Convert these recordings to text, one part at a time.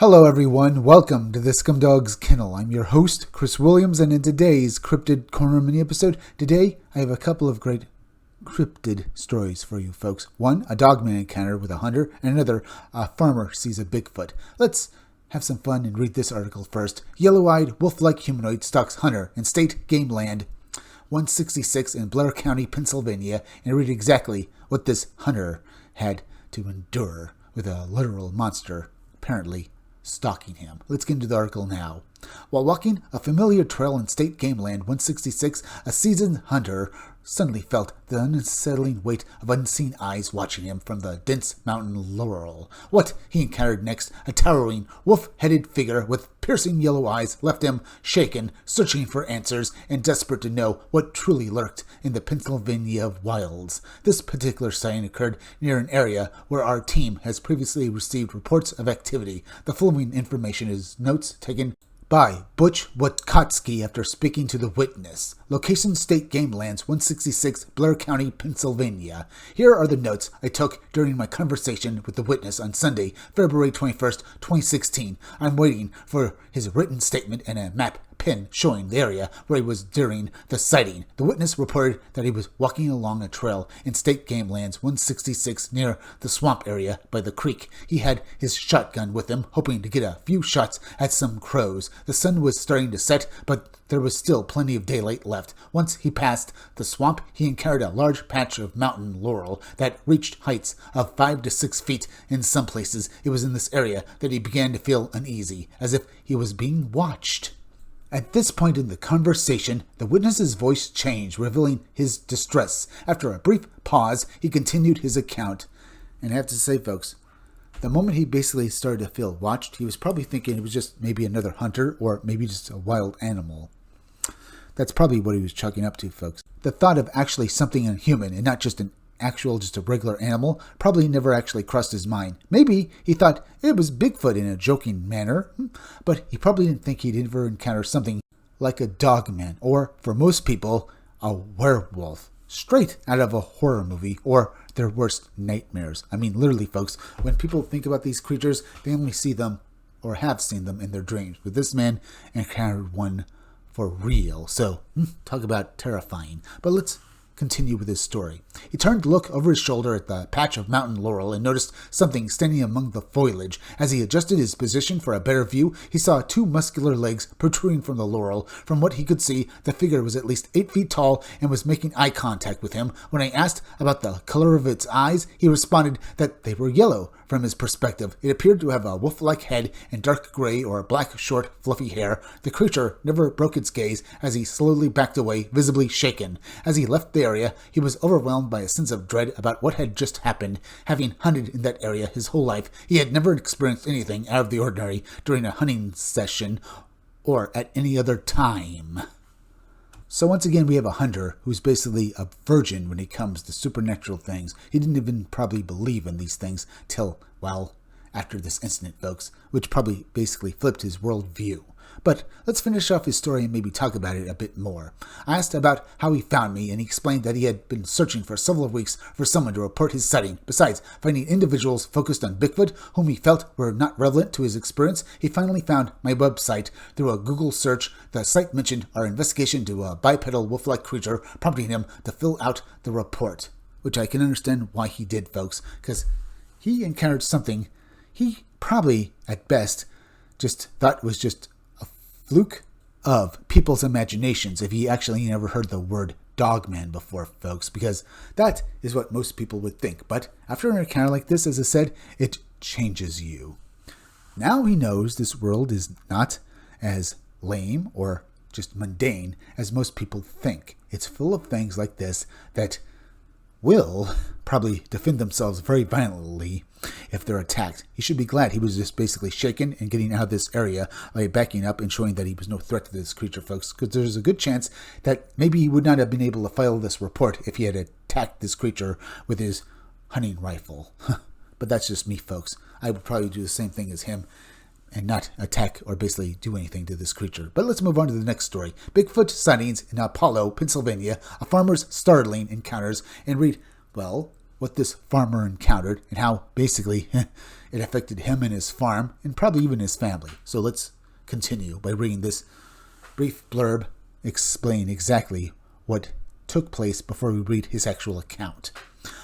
Hello everyone, welcome to the Scumdog's Kennel. I'm your host, Chris Williams, and in today's Cryptid Corner mini episode, today I have a couple of great cryptid stories for you folks. One, a Dogman encounter with a hunter, and another, a farmer sees a Bigfoot. Let's have some fun and read this article first. Yellow-eyed, wolf-like humanoid stalks hunter in state game land 166 in Blair County, Pennsylvania, and read exactly what this hunter had to endure with a literal monster apparently stalking him. Let's get into the article now. While walking a familiar trail in State Game Land 166, a seasoned hunter suddenly felt the unsettling weight of unseen eyes watching him from the dense mountain laurel. What he encountered next, a towering, wolf-headed figure with piercing yellow eyes, left him shaken, searching for answers, and desperate to know what truly lurked in the Pennsylvania wilds. This particular sighting occurred near an area where our team has previously received reports of activity. The following information is notes taken by Butch Watkotsky after speaking to the witness. Location State Game Lands 166, Blair County, Pennsylvania. Here are the notes I took during my conversation with the witness on Sunday, February 21st, 2016. I'm waiting for his written statement and a map pin showing the area where he was during the sighting. The witness reported that he was walking along a trail in State Game Lands 166 near the swamp area by the creek. He had his shotgun with him, hoping to get a few shots at some crows. The sun was starting to set, but there was still plenty of daylight left. Once he passed the swamp, he encountered a large patch of mountain laurel that reached heights of 5 to 6 feet. In some places, it was in this area that he began to feel uneasy, as if he was being watched. At this point in the conversation, the witness's voice changed, revealing his distress. After a brief pause, he continued his account. And I have to say, folks, the moment he basically started to feel watched, he was probably thinking it was just maybe another hunter or maybe just a wild animal. That's probably what he was chalking up to, folks. The thought of actually something inhuman and not just a regular animal probably never actually crossed his mind. Maybe he thought it was Bigfoot in a joking manner, but he probably didn't think he'd ever encounter something like a Dogman, or, for most people, a werewolf, straight out of a horror movie or their worst nightmares. I mean, literally, folks, when people think about these creatures, they only see them or have seen them in their dreams. But this man encountered one for real. So, talk about terrifying. But let's continue with his story. He turned to look over his shoulder at the patch of mountain laurel and noticed something standing among the foliage. As he adjusted his position for a better view, he saw two muscular legs protruding from the laurel. From what he could see, the figure was at least 8 feet tall and was making eye contact with him. When I asked about the color of its eyes, he responded that they were yellow. From his perspective, it appeared to have a wolf-like head and dark gray or black, short, fluffy hair. The creature never broke its gaze as he slowly backed away, visibly shaken. As he left the area, he was overwhelmed by a sense of dread about what had just happened. Having hunted in that area his whole life, he had never experienced anything out of the ordinary during a hunting session or at any other time. So once again, we have a hunter who's basically a virgin when it comes to supernatural things. He didn't even probably believe in these things till, well, after this incident, folks, which probably basically flipped his worldview. But let's finish off his story and maybe talk about it a bit more. I asked about how he found me, and he explained that he had been searching for several weeks for someone to report his sighting. Besides finding individuals focused on Bigfoot, whom he felt were not relevant to his experience, he finally found my website through a Google search. The site mentioned our investigation to a bipedal wolf-like creature, prompting him to fill out the report. Which I can understand why he did, folks, because he encountered something he probably, at best, just thought was just fluke of people's imaginations if he actually never heard the word Dogman before, folks, because that is what most people would think. But after an encounter like this, as I said, it changes you. Now he knows this world is not as lame or just mundane as most people think. It's full of things like this that will probably defend themselves very violently if they're attacked. He should be glad he was just basically shaken and getting out of this area by backing up and showing that he was no threat to this creature, folks, because there's a good chance that maybe he would not have been able to file this report if he had attacked this creature with his hunting rifle. But that's just me, folks. I would probably do the same thing as him and not attack or basically do anything to this creature. But let's move on to the next story. Bigfoot sightings in Apollo, Pennsylvania, a farmer's startling encounters, and read, well, what this farmer encountered and how basically It affected him and his farm, and probably even his family. So let's continue by reading this brief blurb, explain exactly what took place before we read his actual account.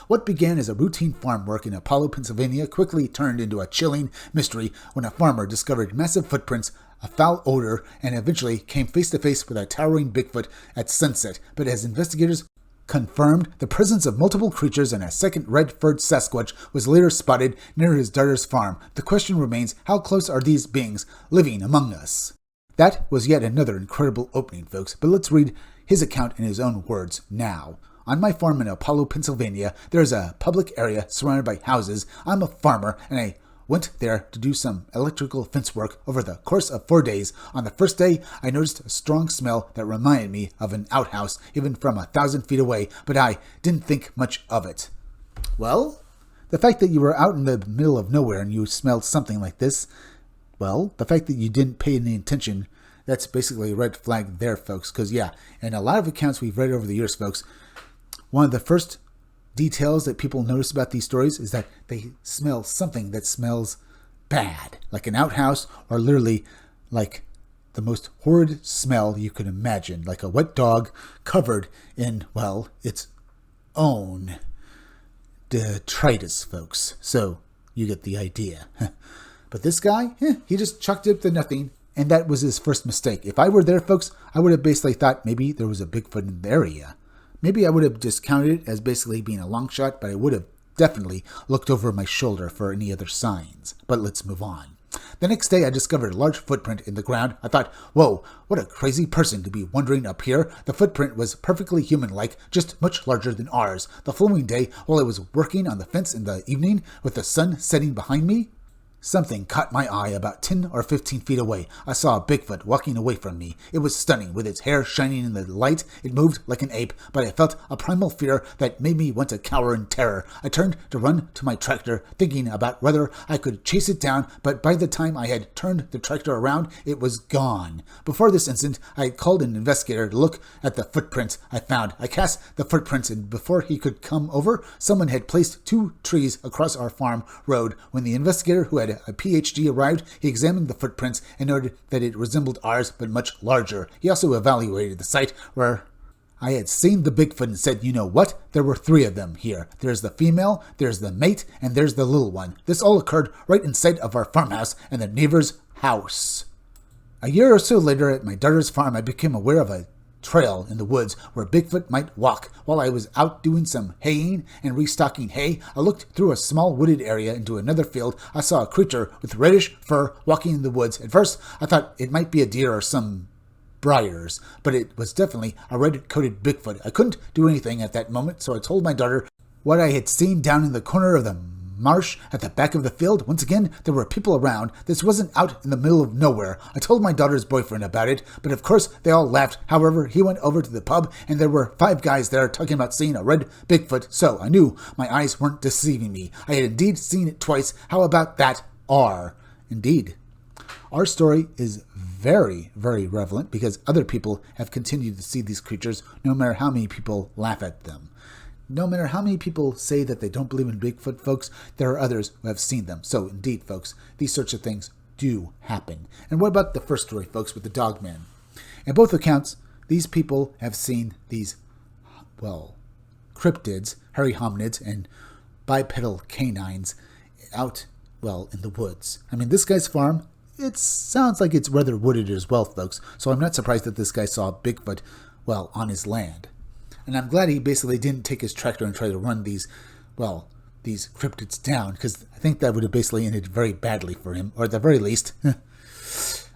What began as a routine farm work in Apollo, Pennsylvania, quickly turned into a chilling mystery when a farmer discovered massive footprints, a foul odor, and eventually came face to face with a towering Bigfoot at sunset. But as investigators confirmed the presence of multiple creatures and a second red-furred Sasquatch was later spotted near his daughter's farm, the question remains, how close are these beings living among us? That was yet another incredible opening, folks, but let's read his account in his own words now. On my farm in Apollo, Pennsylvania, there is a public area surrounded by houses. I'm a farmer, and I went there to do some electrical fence work over the course of 4 days. On the first day, I noticed a strong smell that reminded me of an outhouse, even from 1,000 feet away, but I didn't think much of it. Well, the fact that you were out in the middle of nowhere and you smelled something like this, well, the fact that you didn't pay any attention, that's basically a red flag there, folks, because yeah, in a lot of accounts we've read over the years, folks, one of the first details that people notice about these stories is that they smell something that smells bad, like an outhouse, or literally like the most horrid smell you could imagine, like a wet dog covered in, well, its own detritus, folks. So you get the idea. But this guy, he just chucked it to nothing, and that was his first mistake. If I were there, folks, I would have basically thought maybe there was a Bigfoot in the area. Maybe I would have discounted it as basically being a long shot, but I would have definitely looked over my shoulder for any other signs. But let's move on. The next day, I discovered a large footprint in the ground. I thought, whoa, what a crazy person to be wandering up here. The footprint was perfectly human-like, just much larger than ours. The following day, while I was working on the fence in the evening, with the sun setting behind me, something caught my eye about 10 or 15 feet away. I saw a Bigfoot walking away from me. It was stunning, with its hair shining in the light. It moved like an ape, but I felt a primal fear that made me want to cower in terror. I turned to run to my tractor, thinking about whether I could chase it down, but by the time I had turned the tractor around, it was gone. Before this incident, I had called an investigator to look at the footprints I found. I cast the footprints, and before he could come over, someone had placed 2 trees across our farm road. When the investigator, who had a PhD, arrived, he examined the footprints and noted that it resembled ours, but much larger. He also evaluated the site where I had seen the Bigfoot and said, you know what? There were 3 of them here. There's the female, there's the mate, and there's the little one. This all occurred right inside of our farmhouse and the neighbor's house. A year or so later, at my daughter's farm, I became aware of a trail in the woods where Bigfoot might walk. While I was out doing some haying and restocking hay, I looked through a small wooded area into another field. I saw a creature with reddish fur walking in the woods. At first, I thought it might be a deer or some briars, but it was definitely a red-coated Bigfoot. I couldn't do anything at that moment, so I told my daughter what I had seen down in the corner of the marsh at the back of the field. Once again, there were people around. This wasn't out in the middle of nowhere. I told my daughter's boyfriend about it, but of course they all laughed. However, he went over to the pub and there were 5 guys there talking about seeing a red Bigfoot, so I knew my eyes weren't deceiving me. I had indeed seen it twice. How about that R? Indeed. Our story is very, very relevant because other people have continued to see these creatures no matter how many people laugh at them. No matter how many people say that they don't believe in Bigfoot, folks, there are others who have seen them. So, indeed, folks, these sorts of things do happen. And what about the first story, folks, with the Dogman? In both accounts, these people have seen these, well, cryptids, hairy hominids, and bipedal canines out, well, in the woods. I mean, this guy's farm, it sounds like it's rather wooded as well, folks, so I'm not surprised that this guy saw Bigfoot, well, on his land. And I'm glad he basically didn't take his tractor and try to run these cryptids down, because I think that would have basically ended very badly for him, or at the very least,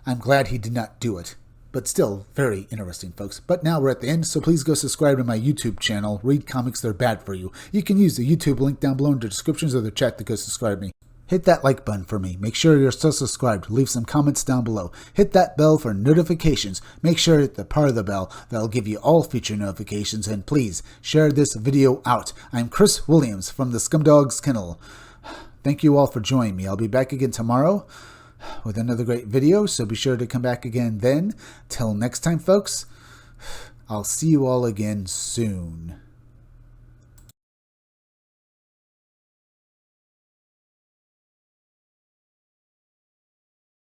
I'm glad he did not do it. But still, very interesting, folks. But now we're at the end, so please go subscribe to my YouTube channel, Read Comics They're Bad For You. You can use the YouTube link down below in the descriptions of the chat to go subscribe to me. Hit that like button for me. Make sure you're still subscribed. Leave some comments down below. Hit that bell for notifications. Make sure to hit the part of the bell that'll give you all future notifications. And please, share this video out. I'm Chris Williams from the Scumdog's Kennel. Thank you all for joining me. I'll be back again tomorrow with another great video, so be sure to come back again then. Till next time, folks, I'll see you all again soon.